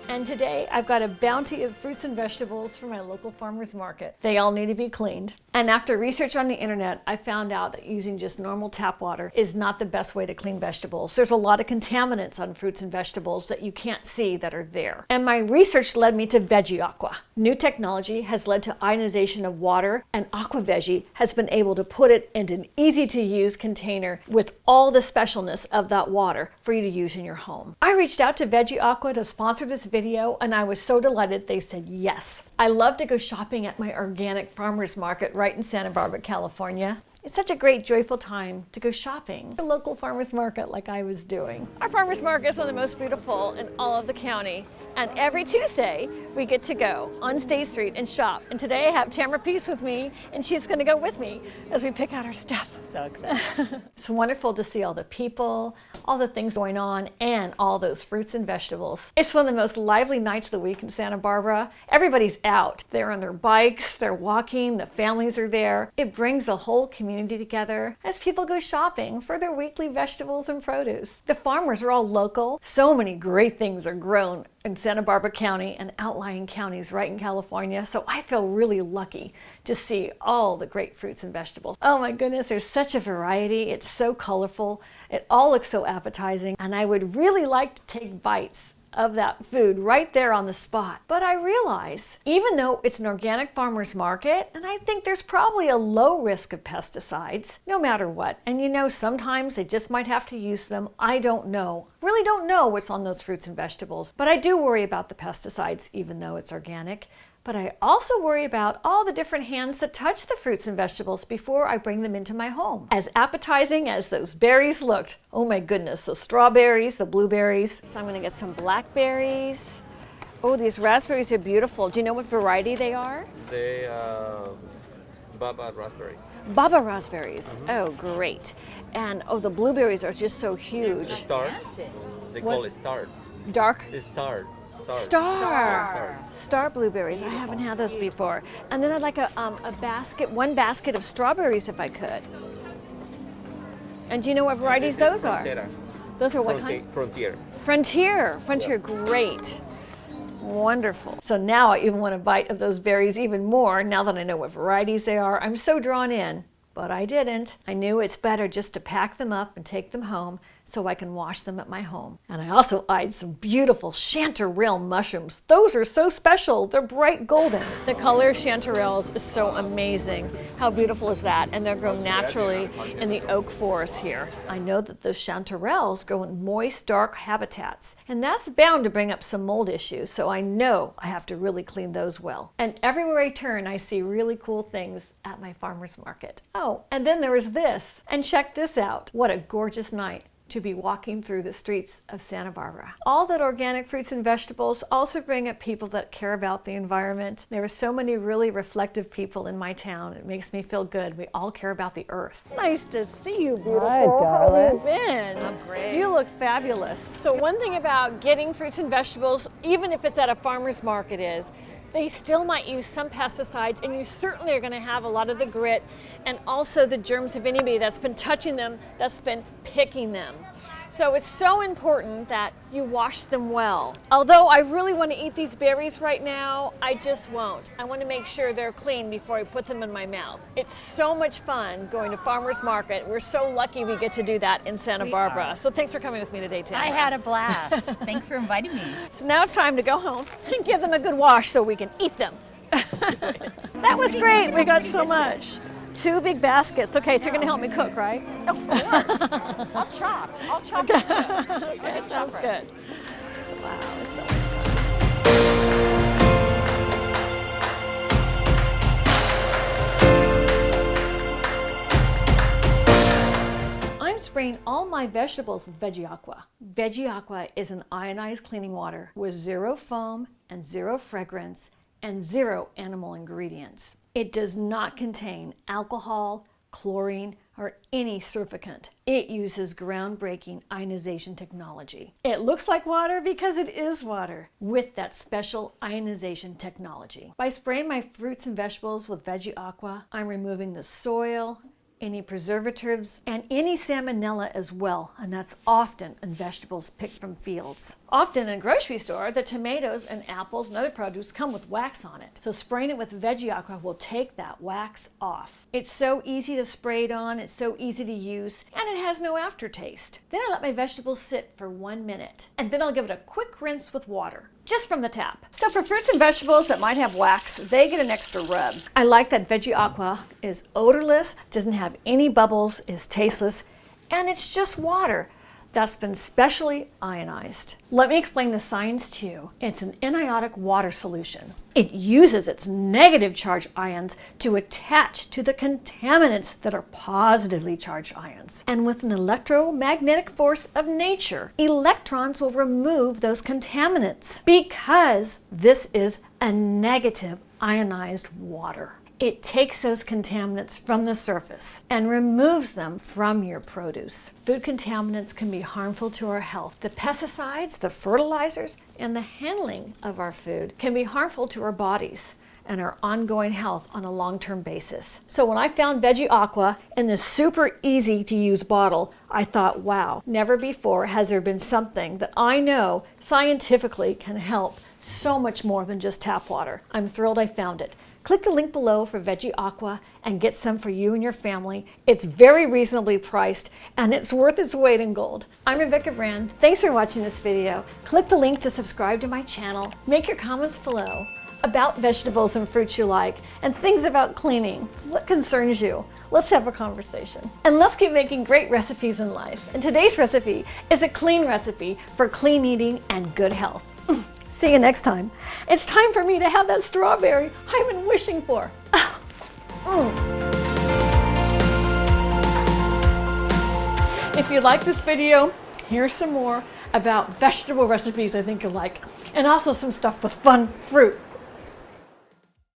And today I've got a bounty of fruits and vegetables from my local farmer's market. They all need to be cleaned. And after research on the internet, I found out that using just normal tap water is not the best way to clean vegetables. There's a lot of contaminants on fruits and vegetables that you can't see that are there. And my research led me to VegeAQUA. New technology has led to ionization of water, and Aqua Veggie has been able to put it into an easy to use container with all the specialness of that water for you to use in your home. I reached out to VegeAQUA to sponsor this video, and I was so delighted they said yes. I love to go shopping at my organic farmers market right in Santa Barbara, California. It's such a great, joyful time to go shopping at a local farmers market like I was doing. Our farmers market is one of the most beautiful in all of the county. And every Tuesday, we get to go on State Street and shop. And today I have Tamara Peace with me, and she's gonna go with me as we pick out our stuff. So excited. It's wonderful to see all the people, all the things going on, and all those fruits and vegetables. It's one of the most lively nights of the week in Santa Barbara. Everybody's out. They're on their bikes, they're walking, the families are there. It brings a whole community together as people go shopping for their weekly vegetables and produce. The farmers are all local. So many great things are grown in Santa Barbara County and outlying counties right in California, so I feel really lucky to see all the great fruits and vegetables. Oh my goodness, there's such a variety. It's so colorful. It all looks so appetizing, and I would really like to take bites of that food right there on the spot. But I realize, even though it's an organic farmer's market, and I think there's probably a low risk of pesticides, no matter what. And you know, sometimes they just might have to use them. I don't know. Really don't know what's on those fruits and vegetables. But I do worry about the pesticides, even though it's organic. But I also worry about all the different hands that touch the fruits and vegetables before I bring them into my home. As appetizing as those berries looked, oh my goodness, the strawberries, the blueberries. So I'm gonna get some blackberries. Oh, these raspberries are beautiful. Do you know what variety they are? They Baba raspberries. Baba raspberries. Oh, great. And oh, the blueberries are just so huge. Star. They call it star. Dark? It's star. Star blueberries. I haven't had those before. And then I'd like one basket of strawberries if I could. And do you know what varieties those are? Those are what kind? Frontier. Frontier, yeah. Great. Wonderful. So now I even want to bite of those berries even more now that I know what varieties they are. I'm so drawn in, but I didn't. I knew it's better just to pack them up and take them home so I can wash them at my home. And I also eyed some beautiful chanterelle mushrooms. Those are so special. They're bright golden. The color of chanterelles is so amazing. How beautiful is that? And they're grown naturally in the oak forest here. I know that those chanterelles grow in moist, dark habitats, and that's bound to bring up some mold issues, so I know I have to really clean those well. And everywhere I turn, I see really cool things at my farmer's market. Oh, and then there was this. And check this out. What a gorgeous night to be walking through the streets of Santa Barbara. All that organic fruits and vegetables also bring up people that care about the environment. There are so many really reflective people in my town. It makes me feel good. We all care about the earth. Nice to see you, beautiful. Hi, darling. How have you been? I'm great. You look fabulous. So one thing about getting fruits and vegetables, even if it's at a farmer's market, is they still might use some pesticides, and you certainly are going to have a lot of the grit and also the germs of anybody that's been touching them, that's been picking them. So it's so important that you wash them well. Although I really want to eat these berries right now, I just won't. I want to make sure they're clean before I put them in my mouth. It's so much fun going to farmer's market. We're so lucky we get to do that in Santa Barbara. So thanks for coming with me today, Tamara. I had a blast. Thanks for inviting me. So now it's time to go home and give them a good wash so we can eat them. That was great. We got so much. 2 big baskets. Okay, so you're gonna help me cook, right? Of course. I'll chop. Okay. That sounds good. Wow, it's so much fun. I'm spraying all my vegetables with VegeAQUA. VegeAQUA is an ionized cleaning water with 0 foam and 0 fragrance and 0 animal ingredients. It does not contain alcohol, chlorine, or any surfactant. It uses groundbreaking ionization technology. It looks like water because it is water with that special ionization technology. By spraying my fruits and vegetables with VegeAQUA, I'm removing the soil, any preservatives, and any salmonella as well, and that's often in vegetables picked from fields. Often in a grocery store, the tomatoes and apples and other produce come with wax on it. So spraying it with VegeAQUA will take that wax off. It's so easy to spray it on, it's so easy to use, and it has no aftertaste. Then I let my vegetables sit for 1 minute, and then I'll give it a quick rinse with water, just from the tap. So for fruits and vegetables that might have wax, they get an extra rub. I like that VegeAQUA is odorless, doesn't have any bubbles, is tasteless, and it's just water that's been specially ionized. Let me explain the science to you. It's an anionic water solution. It uses its negative charge ions to attach to the contaminants that are positively charged ions. And with an electromagnetic force of nature, electrons will remove those contaminants because this is a negative ionized water. It takes those contaminants from the surface and removes them from your produce. Food contaminants can be harmful to our health. The pesticides, the fertilizers, and the handling of our food can be harmful to our bodies and our ongoing health on a long-term basis. So when I found VegeAQUA in this super easy to use bottle, I thought, wow, never before has there been something that I know scientifically can help so much more than just tap water. I'm thrilled I found it. Click the link below for VegeAQUA and get some for you and your family. It's very reasonably priced and it's worth its weight in gold. I'm Rebecca Brand. Thanks for watching this video. Click the link to subscribe to my channel. Make your comments below about vegetables and fruits you like and things about cleaning. What concerns you? Let's have a conversation. And let's keep making great recipes in life. And today's recipe is a clean recipe for clean eating and good health. See you next time. It's time for me to have that strawberry I've been wishing for. If you like this video, here's some more about vegetable recipes I think you'll like, and also some stuff with fun fruit.